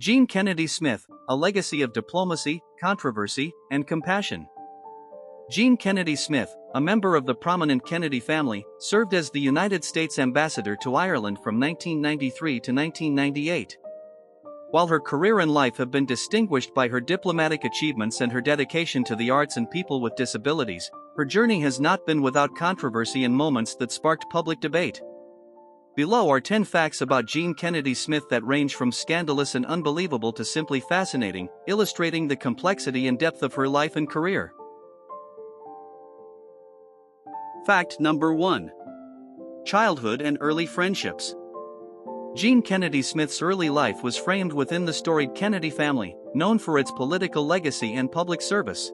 Jean Kennedy Smith, A Legacy of Diplomacy, Controversy, and Compassion. Jean Kennedy Smith, a member of the prominent Kennedy family, served as the United States ambassador to Ireland from 1993 to 1998. While her career and life have been distinguished by her diplomatic achievements and her dedication to the arts and people with disabilities, her journey has not been without controversy and moments that sparked public debate. Below are 10 facts about Jean Kennedy Smith that range from scandalous and unbelievable to simply fascinating, illustrating the complexity and depth of her life and career. Fact number 1. Childhood and early friendships. Jean Kennedy Smith's early life was framed within the storied Kennedy family, known for its political legacy and public service.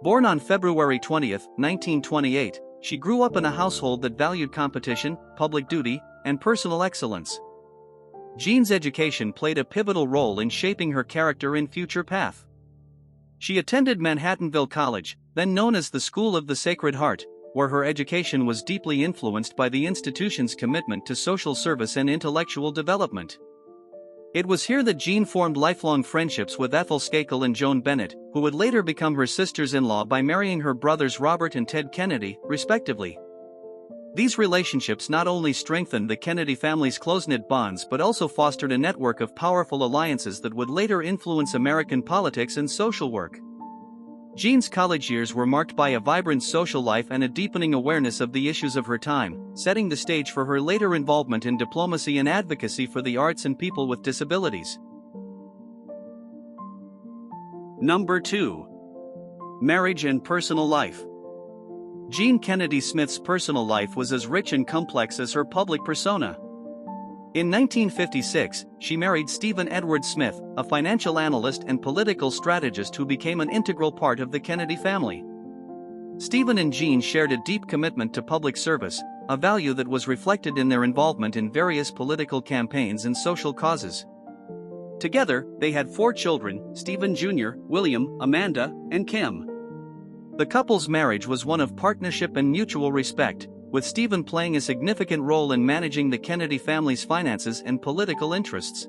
Born on February 20, 1928, she grew up in a household that valued competition, public duty, and personal excellence. Jean's education played a pivotal role in shaping her character and future path. She attended Manhattanville College, then known as the School of the Sacred Heart, where her education was deeply influenced by the institution's commitment to social service and intellectual development. It was here that Jean formed lifelong friendships with Ethel Skakel and Joan Bennett, who would later become her sisters-in-law by marrying her brothers Robert and Ted Kennedy, respectively. These relationships not only strengthened the Kennedy family's close-knit bonds but also fostered a network of powerful alliances that would later influence American politics and social work. Jean's college years were marked by a vibrant social life and a deepening awareness of the issues of her time, setting the stage for her later involvement in diplomacy and advocacy for the arts and people with disabilities. Number 2. Marriage and personal life. Jean Kennedy Smith's personal life was as rich and complex as her public persona. In 1956, she married Stephen Edward Smith, a financial analyst and political strategist who became an integral part of the Kennedy family. Stephen and Jean shared a deep commitment to public service, a value that was reflected in their involvement in various political campaigns and social causes. Together, they had 4 children: Stephen Jr., William, Amanda, and Kim. The couple's marriage was one of partnership and mutual respect, with Stephen playing a significant role in managing the Kennedy family's finances and political interests.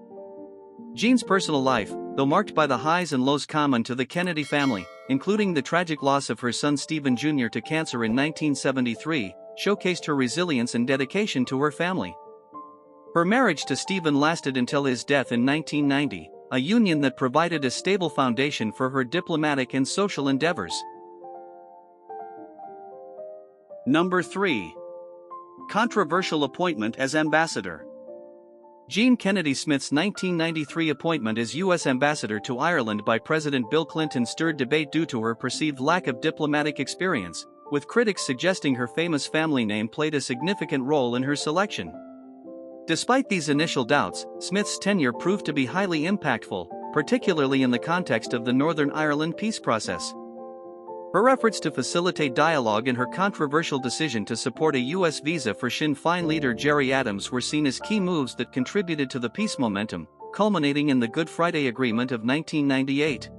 Jean's personal life, though marked by the highs and lows common to the Kennedy family, including the tragic loss of her son Stephen Jr. to cancer in 1973, showcased her resilience and dedication to her family. Her marriage to Stephen lasted until his death in 1990, a union that provided a stable foundation for her diplomatic and social endeavors. Number 3. Controversial appointment as ambassador. Jean Kennedy Smith's 1993 appointment as U.S. ambassador to Ireland by President Bill Clinton stirred debate due to her perceived lack of diplomatic experience, with critics suggesting her famous family name played a significant role in her selection. Despite these initial doubts, Smith's tenure proved to be highly impactful, particularly in the context of the Northern Ireland peace process. Her efforts to facilitate dialogue and her controversial decision to support a U.S. visa for Sinn Féin leader Gerry Adams were seen as key moves that contributed to the peace momentum, culminating in the Good Friday Agreement of 1998.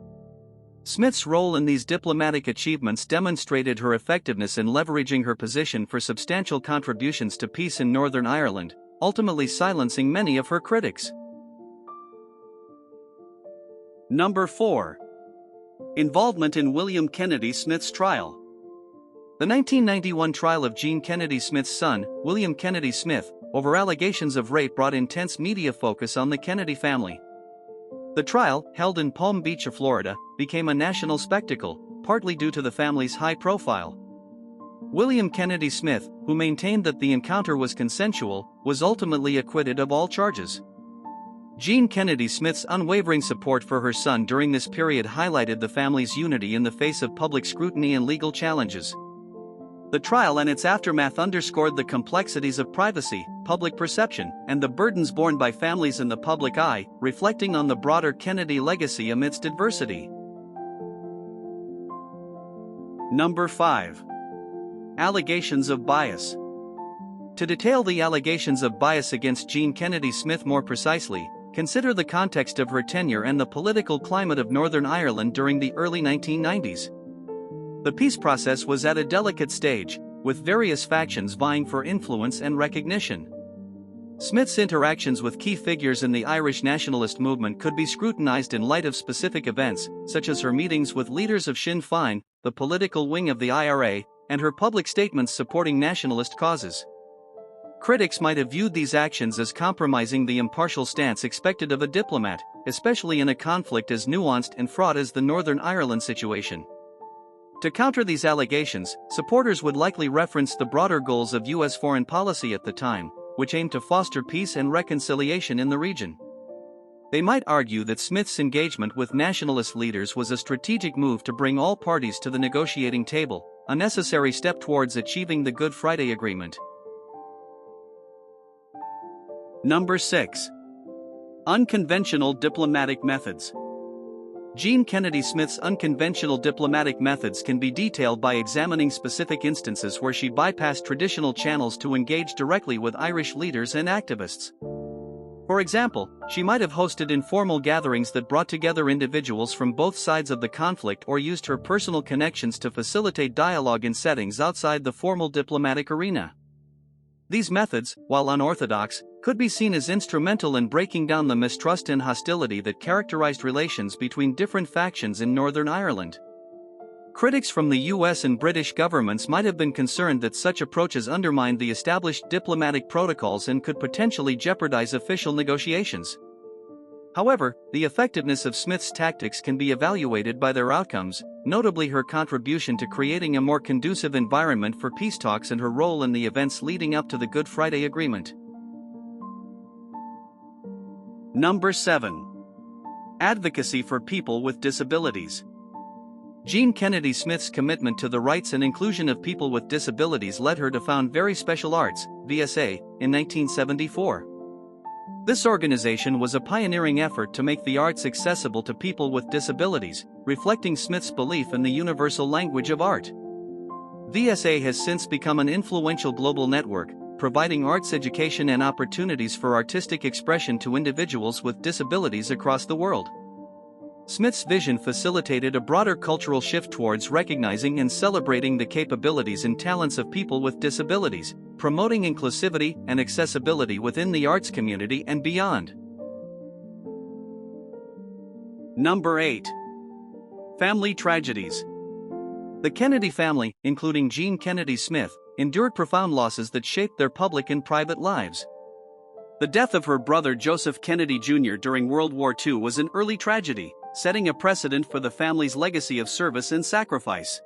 Smith's role in these diplomatic achievements demonstrated her effectiveness in leveraging her position for substantial contributions to peace in Northern Ireland, ultimately silencing many of her critics. Number 4. Involvement in William Kennedy Smith's trial. The 1991 trial of Jean Kennedy Smith's son, William Kennedy Smith, over allegations of rape brought intense media focus on the Kennedy family. The trial, held in Palm Beach, Florida, became a national spectacle, partly due to the family's high profile. William Kennedy Smith, who maintained that the encounter was consensual, was ultimately acquitted of all charges. Jean Kennedy Smith's unwavering support for her son during this period highlighted the family's unity in the face of public scrutiny and legal challenges. The trial and its aftermath underscored the complexities of privacy, public perception, and the burdens borne by families in the public eye, reflecting on the broader Kennedy legacy amidst adversity. Number 5. Allegations of bias. To detail the allegations of bias against Jean Kennedy Smith more precisely, consider the context of her tenure and the political climate of Northern Ireland during the early 1990s. The peace process was at a delicate stage, with various factions vying for influence and recognition. Smith's interactions with key figures in the Irish nationalist movement could be scrutinized in light of specific events, such as her meetings with leaders of Sinn Féin, the political wing of the IRA, and her public statements supporting nationalist causes. Critics might have viewed these actions as compromising the impartial stance expected of a diplomat, especially in a conflict as nuanced and fraught as the Northern Ireland situation. To counter these allegations, supporters would likely reference the broader goals of U.S. foreign policy at the time, which aimed to foster peace and reconciliation in the region. They might argue that Smith's engagement with nationalist leaders was a strategic move to bring all parties to the negotiating table, a necessary step towards achieving the Good Friday Agreement. Number 6. Unconventional diplomatic methods. Jean Kennedy Smith's unconventional diplomatic methods can be detailed by examining specific instances where she bypassed traditional channels to engage directly with Irish leaders and activists. For example, she might have hosted informal gatherings that brought together individuals from both sides of the conflict or used her personal connections to facilitate dialogue in settings outside the formal diplomatic arena. These methods, while unorthodox, could be seen as instrumental in breaking down the mistrust and hostility that characterized relations between different factions in Northern Ireland. Critics from the US and British governments might have been concerned that such approaches undermined the established diplomatic protocols and could potentially jeopardize official negotiations. However, the effectiveness of Smith's tactics can be evaluated by their outcomes, notably her contribution to creating a more conducive environment for peace talks and her role in the events leading up to the Good Friday Agreement. Number 7. Advocacy for people with disabilities. Jean Kennedy Smith's commitment to the rights and inclusion of people with disabilities led her to found Very Special Arts, VSA, in 1974. This organization was a pioneering effort to make the arts accessible to people with disabilities, reflecting Smith's belief in the universal language of art. VSA has since become an influential global network, providing arts education and opportunities for artistic expression to individuals with disabilities across the world. Smith's vision facilitated a broader cultural shift towards recognizing and celebrating the capabilities and talents of people with disabilities, promoting inclusivity and accessibility within the arts community and beyond. Number 8. Family tragedies. The Kennedy family, including Jean Kennedy Smith, endured profound losses that shaped their public and private lives. The death of her brother Joseph Kennedy Jr. during World War II was an early tragedy, setting a precedent for the family's legacy of service and sacrifice.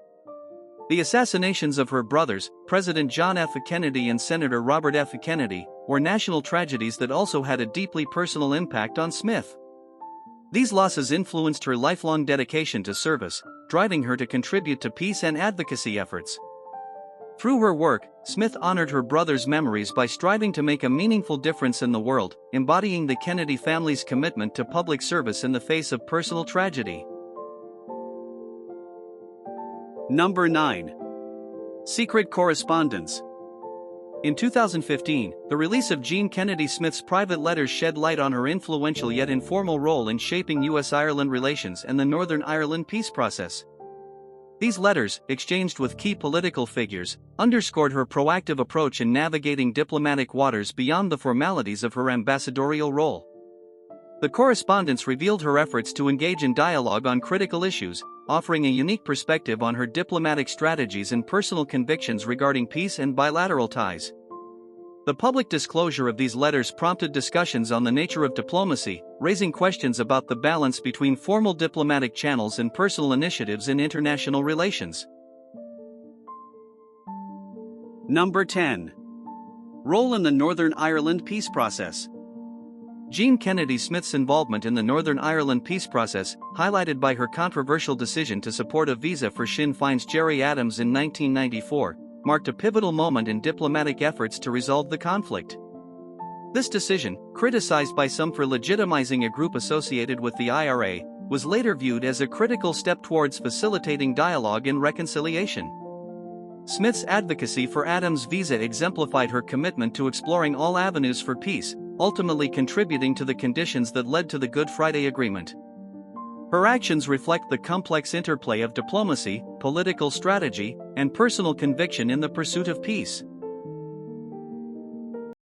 The assassinations of her brothers, President John F. Kennedy and Senator Robert F. Kennedy, were national tragedies that also had a deeply personal impact on Smith. These losses influenced her lifelong dedication to service, driving her to contribute to peace and advocacy efforts. Through her work, Smith honored her brothers' memories by striving to make a meaningful difference in the world, embodying the Kennedy family's commitment to public service in the face of personal tragedy. Number 9. Secret correspondence. In 2015, the release of Jean Kennedy Smith's private letters shed light on her influential yet informal role in shaping US-Ireland relations and the Northern Ireland peace process. These letters, exchanged with key political figures, underscored her proactive approach in navigating diplomatic waters beyond the formalities of her ambassadorial role. The correspondence revealed her efforts to engage in dialogue on critical issues, offering a unique perspective on her diplomatic strategies and personal convictions regarding peace and bilateral ties. The public disclosure of these letters prompted discussions on the nature of diplomacy, raising questions about the balance between formal diplomatic channels and personal initiatives in international relations. Number 10. Role in the Northern Ireland peace process. Jean Kennedy Smith's involvement in the Northern Ireland peace process, highlighted by her controversial decision to support a visa for Sinn Féin's Gerry Adams in 1994, marked a pivotal moment in diplomatic efforts to resolve the conflict. This decision, criticized by some for legitimizing a group associated with the IRA, was later viewed as a critical step towards facilitating dialogue and reconciliation. Smith's advocacy for Adams' visa exemplified her commitment to exploring all avenues for peace, ultimately contributing to the conditions that led to the Good Friday Agreement. Her actions reflect the complex interplay of diplomacy, political strategy, and personal conviction in the pursuit of peace.